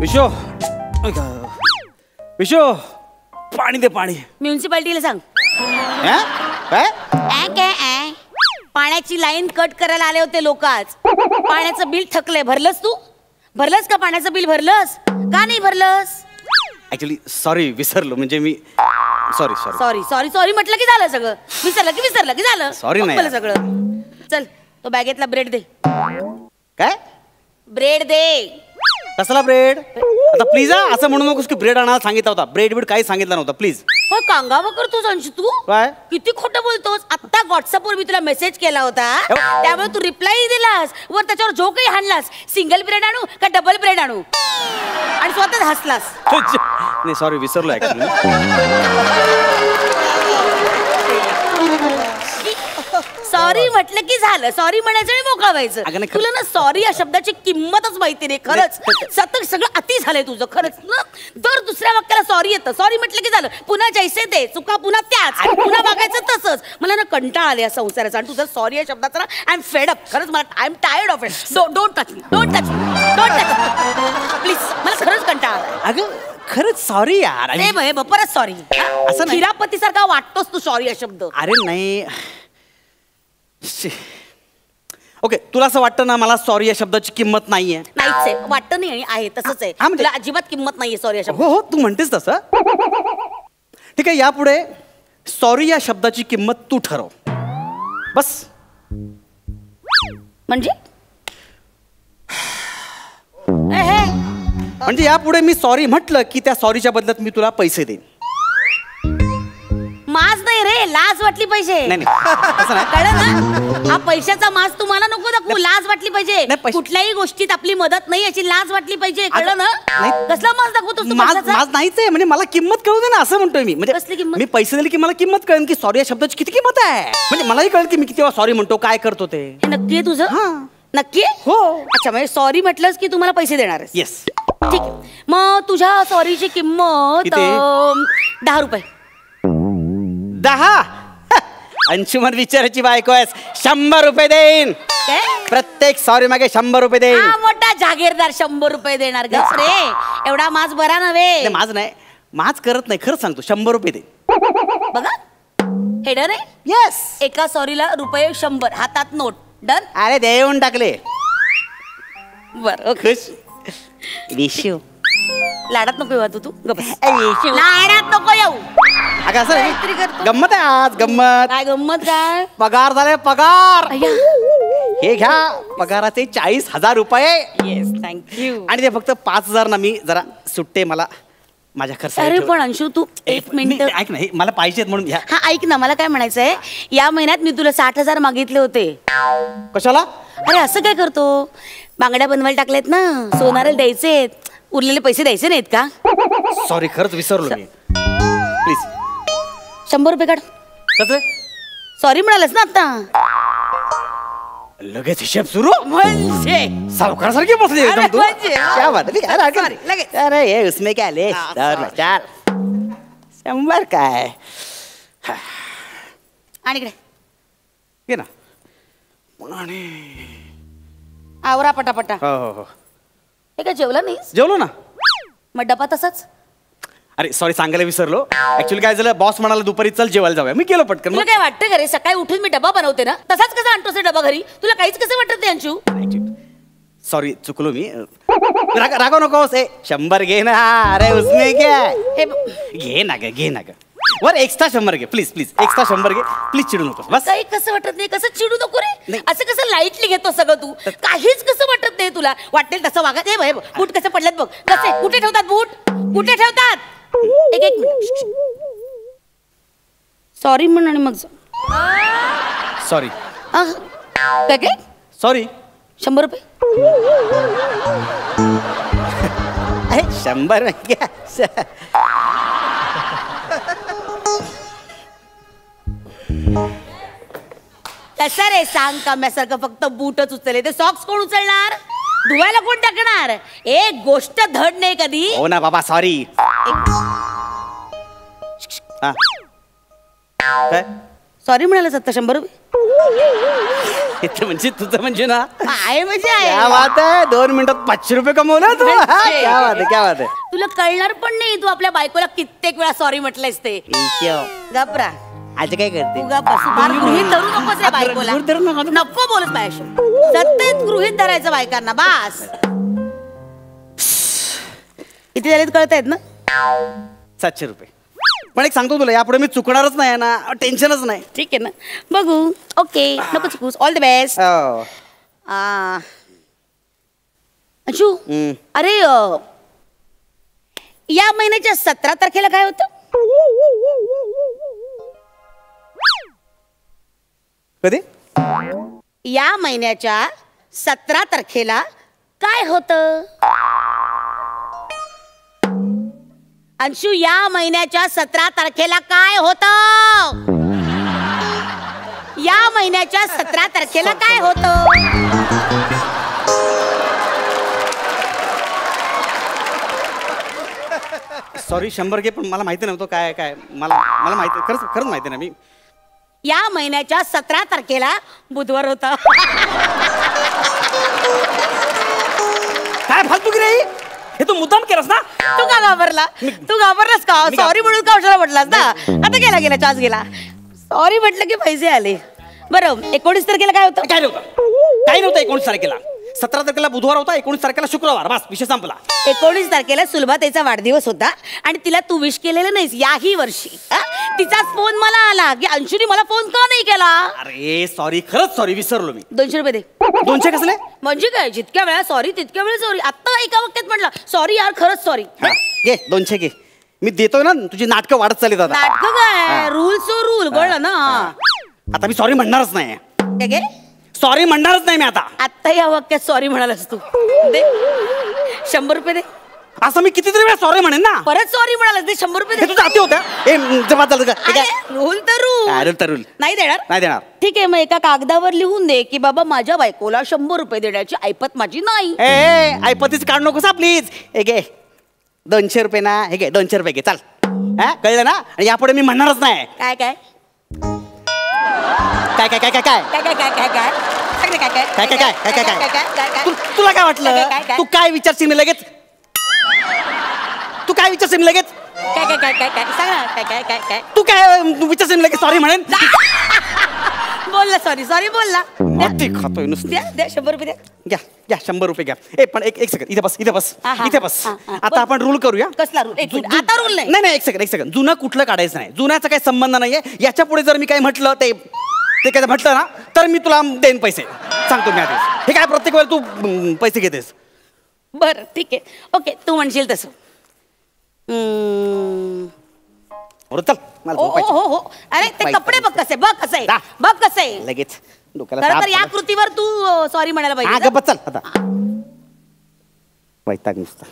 विशो विशो पाणी दे पाणी. म्युन्सिपाल्टीला सांग. काय पाण्याची लाईन कट करायला आले होते लोक आज. पाण्याचं बिल थकलंय. भरलंस तू? भरलंस का पाण्याचं बिल? भरलंस का नाही भरलंस? ऍक्च्युली सॉरी विसरलो. म्हणजे मी sorry sorry sorry sorry sorry म्हटलं की झालं सगळं. विसरलं की झालं. सॉरी नाही सगळं. चल तो बॅगेतला ब्रेड दे. काय ब्रेड दे. कसला ब्रेड? आता प्लीज असं म्हणू नकोस की ब्रेड आणायला सांगितलं होता. ब्रेड बीड काही सांगितलं नव्हतं प्लीज. हो कांगावा करतोस अंशू तू. काय किती खोटं बोलतोस. आता व्हॉट्सअपवर मी तुला मेसेज केला होता त्यामुळे तू रिप्लाय दिलास. वर त्याच्यावर जो काही हाणलास सिंगल ब्रेड आणू का डबल ब्रेड आणू आणि स्वतःच हसलास. नाही सॉरी विसरलो ऍक्च्युली. सॉरी म्हटलं की झालं. सॉरी म्हणायचं आणि मोकळा व्हायचं. तुला ना सॉरी या शब्दाची किंमतच माहिती नाही. खरंच सतत सगळं अति झालंय तुझं. खरंच ना दर दुसऱ्या वाक्याला सॉरी येतं. सॉरी म्हटलं की झालं. पुन्हा जैसे ते चुका पुन्हा त्याच पुन्हा बघायचं तसंच. मला ना कंटाळा आले या संसाराचा आणि तुझं सॉरी या शब्दाचा ना आय एम फेड अप. खरंच मला I am tired of it. Don't touch me. Don't touch please. मला खरंच कंटाळा आला. अगं खरंच सॉरी यार. परत सॉरी. असं नाही. हिरापती सारखा वाटतोस तू सॉरी या शब्द. अरे नाही ओके तुला असं वाटतं ना मला सॉरी या शब्दाची किंमत नाहीये? नाहीच आहे. वाटतं नाही आणि आहे तसंच आहे. तुला अजिबात किंमत नाहीये सॉरी या शब्द. हो हो तू म्हणतेस तसं. ठीक आहे यापुढे सॉरी या शब्दाची किंमत तू ठरव बस. म्हणजे यापुढे मी सॉरी म्हटलं की त्या सॉरीच्या बदल्यात मी तुला पैसे देईन. माज नाही रे लाज वाटली पाहिजे. नाही असं नाही. कळलं ना हा पैशाचा माज तुम्हाला नको दाखवू. लाज वाटली पाहिजे. कुठल्याही गोष्टीत आपली मदत नाही याची लाज वाटली पाहिजे. कळलं ना? कसला माज दाखवतो तू? माज नाहीच आहे. म्हणजे मला किंमत कळू दे ना असं म्हणतोय मी. म्हणजे मी पैसे दिले की मला किंमत कळेल की सॉरी या शब्दाची किती किंमत आहे. म्हणजे मलाही कळेल की मी किती सॉरी म्हणतो काय करतो ते. हे नक्की आहे तुझं? नक्की हो. अच्छा म्हणजे सॉरी म्हटलंस की तुम्हाला पैसे देणार आहेस? येस. ठीक मग तुझ्या सॉरीची किंमत 10 रुपये. 10? अंशुमन विचाराची बायको आहेस. 100 रुपये देईन. प्रत्येक सॉरी मागे 100 रुपये देईन. मोठा जागीरदार 100 रुपये देणार ग रे. एवढा माज बरा नव्हे. माज नाही माज करत नाही. खरं सांगतो 100 रुपये दे. बघा हेडर आहे. येस. एका सॉरीला रुपये 100 हातात नोट. डन. अरे देऊन टाकले. बर खुश. विशू लाडात नको येऊ तू. लाडात नको येऊ. अगं असं गंमत आहे आज. गंमत काय गंमत काय? पगार झाले पगार. हे घ्या पगाराचे 40,000 रुपये. Yes thank you. आणि ते फक्त 5,000 ना मी जरा सुट्टे मला माझ्या खर्च. अरे पण अंशू तू एक मिनिट ऐक ना मला पाहिजेत म्हणून. हा ऐक ना मला काय म्हणायचंय या महिन्यात मी तुला 60,000 मागितले होते. कशाला? अरे असं काय करतो? बांगड्या बनवायला टाकलेत ना सोनाराला द्यायचे. उरलेले पैसे द्यायचे नाहीत का? सॉरी खरंच विसरलो मी. प्लीज 100 रुपये काढ. कसं? सॉरी म्हणालस ना आता. लगेच हिशेब सुरू. म्हणजे सावकारासारखी बसली एकदम तू. क्या बात Sorry, लगेच. अरे ये उसमें क्या ले 100 काय. आणि इकडे घे ना. आवरा पटापटा. हो हो हो. हे काय जेवला नाहीस? जेवलो ना. मग डबा तसाच? अरे सॉरी सांगायला विसरलो. ऍक्च्युली काय झालं बॉस म्हणाला दुपारी चल जेवायला जाऊया. मी गेलो पटकन. तुला काय वाटतं का रे सकाळी उठून मी डबा बनवते ना तसाच कसा आणतोस डबा घरी? तुला काहीच कसं वाटत नाही अंशू? सॉरी चुकलो मी. रागव नकोस. 100 घे ना. अरे उसमें क्या. घे ना ग वर एक्स्ट्रा 100 घे प्लीज प्लीज. एक्स्ट्रा 100 घे प्लीज. चिडू नको बस. काही कसं वाटत नाही. कसं चिडू नको रे. असं कसं लाईटली घेतो सगळं तू? काहीच कसं वाटत नाही तुला. वाटेल तसं वागत. हे बूट कसे पडलेत बघ. कसे कुठे ठेवतात बूट? कुठे ठेवतात? एक मिनिट. सॉरी म्हण आणि मग सॉरी. काय सॉरी. 100 रुपये. अरे 100 घ्या. कसं रे सांग काम्यासारखं फक्त बूटच उचलले. ते सॉक्स कोण उचलणार? धुवायला कोण टाकणार? एक गोष्ट धड नाही कधी. हो ना बाबा सॉरी. काय सॉरी म्हणाला 100 रुपये. म्हणजे तुझं म्हणजे ना आहे म्हणजे क्या आहे. बात आहे 2 मिनिटात 500 रुपये कमवला तू हा, क्या बात आहे क्या बात आहे. तुला कळणार पण नाही तू आपल्या बायकोला कित्येक वेळा सॉरी म्हटलंयस ते. गपरा आज काय करते तू गप बस. फार गृहीत धरू नकोस या बायकोला. गृहीत धरू नका. नको बोलूस माझ्याशी. सतत गृहीत धरायचं बायकांना बास. किती झालेत कळतायत ना? 700 रुपये. पण एक सांगतो तुला यापुढे मी चुकणारच नाही ना टेन्शनच नाही. ठीक आहे ना बघू. ओके नको चुकूस. All the best. हो. अंशू अरे या महिन्याच्या 17 तारखेला काय होतं? कधी या महिन्याच्या 17 तारखेला काय होतं? अंशू या महिन्याच्या 17 तारखेला काय होतं? या महिन्याच्या 17 तारखेला काय होतं? सॉरी 100 घे पण मला माहिती नव्हतं काय काय मला माहिती खरंच माहिती नाही. मी या महिन्याच्या 17 तारखेला बुधवार होता. काय फालतू की रे हे तू मुद्दाम केलंस ना. तू का घाबरला? तू घाबरलास का? सॉरी म्हणून का उशाला म्हटलास ना? आता गेला चान्स गेला. सॉरी म्हटलं की पैसे आले. बरं 19 तारखेला काय होतं? काय नव्हतं 19 तारखेला. 17 तारखेला बुधवार होता 19 तारखेला शुक्रवार. बस विषय संपला. 19 तारखेला सुलभाताईचा वाढदिवस होता आणि तिला तू विश केलेलं नाहीस याही वर्षी. तिचाच फोन मला आला की अंशुनी मला फोन का नाही केला? अरे सॉरी खरंच सॉरी विसरलो मी. 200 रुपये दे. 200 कसले? म्हणजे काय जितक्या वेळा सॉरी तितक्या वेळा सॉरी. आता एका वाक्यात म्हटलं सॉरी यार खरंच सॉरी. घे 200 घे. मी देतोय ना तुझी नाटकं वाढत चालली दादा. नाटक काय रूल सो रूल कळलं ना. आता मी सॉरी म्हणणारच नाही. ते घे. सॉरी म्हणणारच नाही मी आता. आता या वाक्यात सॉरी म्हणालास तू. दे 100 रुपये दे. असं मी कितीतरी वेळा सॉरी म्हणेन ना. परत सॉरी म्हणालास. दे 100 रुपये हे दे. तुझं अति होतं. ए जमा चालतं का? रूल तर रूल. नाही देणार. नाही देणार. ठीक आहे मग एका कागदावर लिहून दे की बाबा माझ्या बायकोला 100 रुपये देण्याची ऐपत माझी नाही. ए ऐपतीच काढू नकोस प्लीज. हे घे 200 रुपये ना. हे घे 200 रुपये घे चाल. हा कळलं ना. आणि यापुढे मी म्हणणारच नाही. काय काय काय काय काय काय काय काय काय काय काय काय सगळे काय काय काय काय काय काय काय काय तुला काय वाटलं? तू काय विचारशील मी लगेच? तू काय विचारशील मी लगेच? काय काय काय काय काय सांग ना. काय काय काय काय तू काय विचारशील मी लगेच सॉरी म्हणेन? बोलला सॉरी बोलला. ते खातोय नुसतं. द्या 100 रुपये द्या. घ्या 100 रुपये घ्या. ए पण एक सेकंड इथे बस इथे बस. आता आपण रूल करूया. कसला रूल? एक मिनिट. आता रूल नाही. नाही एक सेकंड जुनं कुठलं काढायचं नाही. जुन्याचा काही संबंध नाहीये. याच्या पुढे जर मी काही म्हटलं ते काय म्हटलं ना तर मी तुला देईन पैसे. सांगतो मी आधीच. हे काय प्रत्येक वेळेला तू पैसे घेतेस? बरं ठीक आहे. ओके तू म्हणशील तसं. चल मला झोपायचं. हो अरे ते कपडे बघ कसे बघ कसे लगेच खरं तर या कृतीवर तू सॉरी म्हणायला पाहिजे. गप्प चल आता. वैताग नुसता.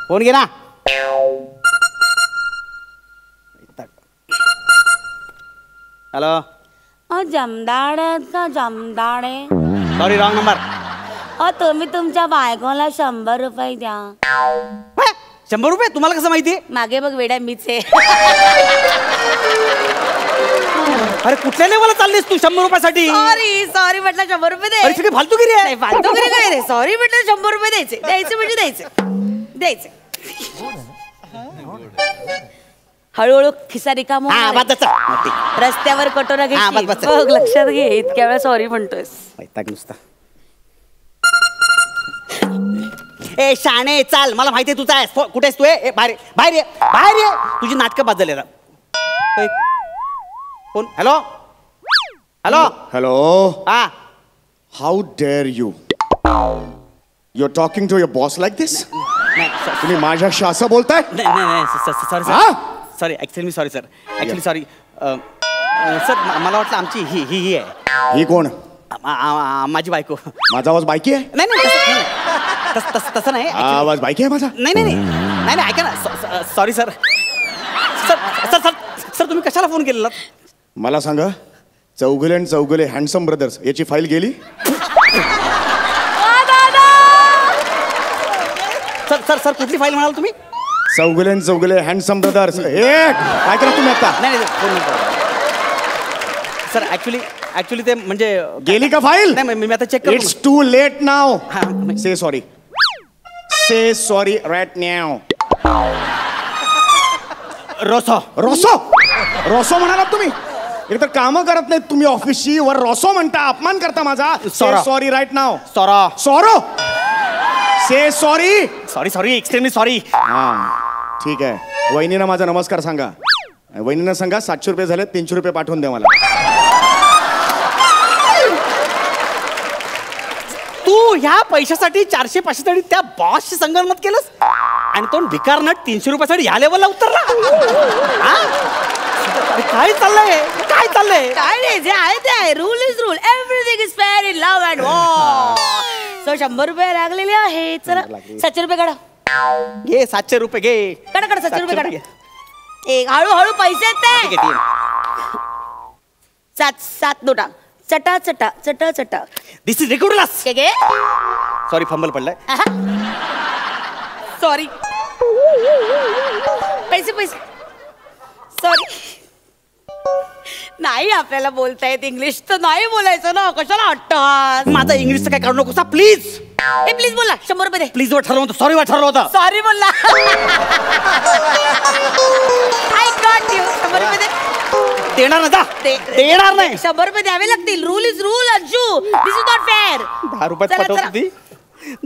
फोन घे ना. हॅलो जमदाड का जमदाडे. Sorry wrong number. तुम्ही तुमच्या बायकोला 100 रुपये द्या. 100 रुपये? तुम्हाला कसं माहिती? मागे बघ वेड्या मीच आहे. अरे कुठल्या लेवलला चाललीस तू 100 रुपयासाठी? सॉरी म्हटलं 100 रुपये दे. अरे सगळी फालतूगिरी आहे. नाही फालतूगिरी काय रे. सॉरी म्हटलं 100 रुपये द्यायचे म्हणजे द्यायचे. हळूहळू खिसा रिकामा. रस्त्यावर कटोरा घे. बघ लक्षात घे इतक्या वेळा सॉरी म्हणतोयस. वैताग नुसता. ए शाणे चाल. मला माहिती आहे तुझा आहेस. कुठे आहेस तू? बाहेर ये तुझी नाटकं बाद झाली. फोन. हॅलो हा. How dare you are talking to your boss like this? तुम्ही माझ्याशी असं बोलताय? नाही सॉरी ऍक्च्युली सॉरी सर मला वाटलं आमची ही आहे. ही कोण? माझी बायको. माझा आवाज बायकी आहे? नाही तसं नाही. आवाज बायकी आहे माझा? नाही ऐका ना. सॉरी सर तुम्ही कशाला फोन केलेला? मला सांगा चौगुले हँडसम ब्रदर्स याची फाईल गेली? सर कुठली फाईल म्हणाल तुम्ही? चौगुले हँडसम ब्रदर्स काय करा तुम्ही आता नाही सर ऍक्च्युली ते म्हणजे गेली का फाईल नाही मी आता चेक इट्स टू लेट नाव हा, से सॉरी राईट नाव रोसो रोसो म्हणालात तुम्ही एक तर कामं करत नाहीत तुम्ही ऑफिसची वर रोसो म्हणता अपमान करता माझा सॉरी राईट नाव सॉरो से सॉरी एक्स्ट्रीमली सॉरी. हा ठीक आहे वहिनीनं माझा नमस्कार सांगा वहिनीनं सांगा 700 रुपये झाले 300 रुपये पाठवून द्या मला. तू ह्या पैशासाठी 400-500 साठी त्या बॉसशी संगनमत केलंस आणि तो भिकारनट 300 रुपयासाठी ह्या लेवलला उतरला. काय चाललंय काय नाही जे आहे ते आहे rule is rule everything is fair in love and war. So 100 रुपये लागलेले आहे चला 700 रुपये काढा घे 700 रुपये घे काढा 700 रुपये काढा एक हळूहळू पैसे येते 7 नोटा चटा दिस इज रिकॉर्डलस. घे सॉरी फंबल पडलाय. सॉरी पैसे सॉरी नाही आपल्याला बोलता येत इंग्लिश तर नाही बोलायचं ना कशाला हट्टहास. माझा इंग्लिशचं काय काढू नकोस प्लीज. प्लीज बोला 100 रुपये दे. प्लीज ठरवलं होतं सॉरी ठरवलं होतं. सॉरी बोलला आय गॉट यू 100 रुपये दे. देणार ना देणार नाही 100 रुपये द्यावे लागतील rule is rule Anshu this is not fair. 10 रुपयात पाठवत होती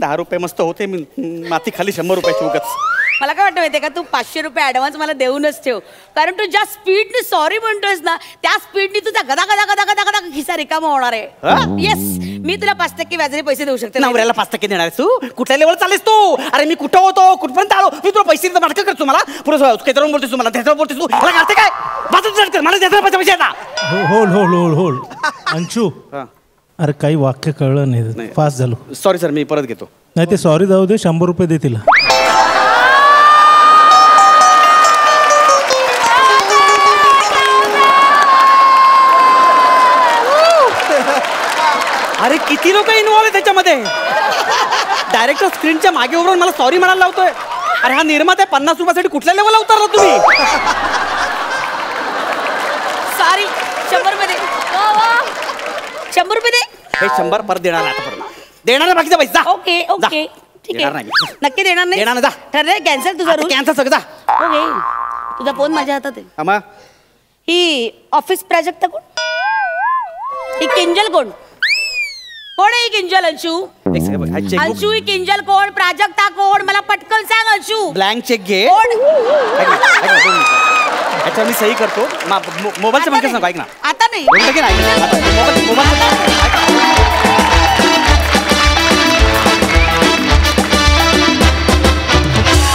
10 रुपये मस्त होते मी माती खाली 100 रुपयाची उगाच. मला काय वाटतं माहितीये का तू 500 रुपये ऍडव्हान्स मला देऊनच ठेव कारण तू ज्या स्पीडने सॉरी म्हणतोयस ना त्या स्पीडने तुझा गदा खिसा रिकामा होणार आहे. येस मी तुला 5% व्याजाने पैसे देऊ शकते. नवऱ्याला 5% देणार आहेस तू कुठल्या लेवल चालेस तू. अरे मी कुठं होतो कुठपर्यंत आलो मी तुला पैसे देतो माटकं करतो मला पुढे केतरून बोलतोस मला त्याच्यावर बोलतोस तू मला घालते काय बाजूला मला द्यायला पैसे आता. होल्ड अंशू अरे काही वाक्य कळलं नाही फास्ट झालो. सॉरी सर मी परत घेतो. नाही ते सॉरी जाऊ दे 100 रुपये दे तिला. अरे किती लोक इन्व्हॉल्व आहे त्याच्यामध्ये. डायरेक्टर स्क्रीनच्या मागे उभं मला सॉरी म्हणायला लावतोय. अरे हा निर्माता 50 रुपयासाठी कुठल्या लेवलला उतरला तुम्ही. सॉरी 100 रुपये दे. 100 रुपये दे. हे 100 परत देणार आता परत देणार ना बाकीचा पैसा. ओके ठीक देणार आहे नाही. नक्की देणार नाही. देणार ना, जा. ठरलंय कॅन्सल तुझा रूल. कॅन्सल सगळं जा. ओके तुझा फोन माझ्या हातात आहे. आम्हा ही ऑफिस प्राजक्ता कोण ही किंजल कोण आहे ही किंजल अंशू अंशू ही किंजल कोण प्राजक्ता कोण मला पटकन सांग अंशू. ब्लँक चेक घे कोण अच्छा मी सही करतो मोबाईलचं म्हणतेस ना ऐक ना आता नाही मोबाईल